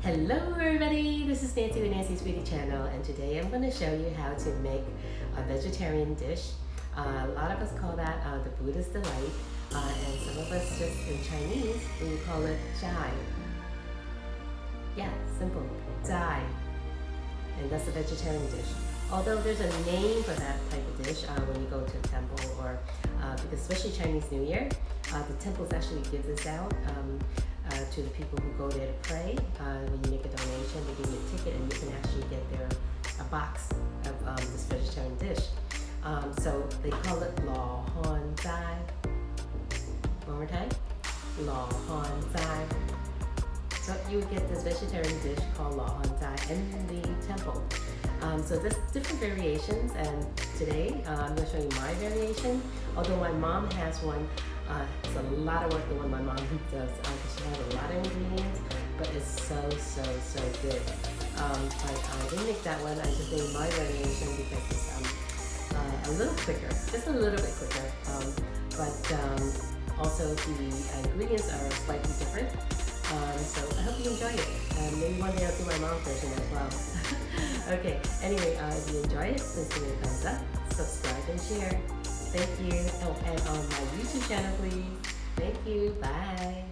Hello everybody, this is Nancy with Nancy's Beauty Channel, and today I'm going to show you how to make a vegetarian dish. A lot of us call that the Buddha's Delight, and some of us just in Chinese, we call it Zhai. Yeah, simple, Zhai. And that's a vegetarian dish. Although there's a name for that type of dish when you go to a temple, or because especially Chinese New Year, the temples actually give this out to the people who go there to pray. When you make a donation, they give you a ticket and you can actually get a box of this vegetarian dish. So they call it Lo Han Zai. One more time, Lo Han Zai. So you would get this vegetarian dish called Lo Han Zai in the temple. So there's different variations, and today I'm going to show you my variation. Although my mom has one, it's a lot of work the one my mom does because she has a lot of ingredients, but it's so good. But I didn't make that one. I just made my variation because it's a little quicker, just a little bit quicker. But also the ingredients are slightly different. So I hope you enjoy it. Maybe one day I'll do my mom's version as well. Okay, anyway, if you enjoy it, please give me a thumbs up, subscribe and share. Thank you. Oh, and on my YouTube channel, please. Thank you. Bye.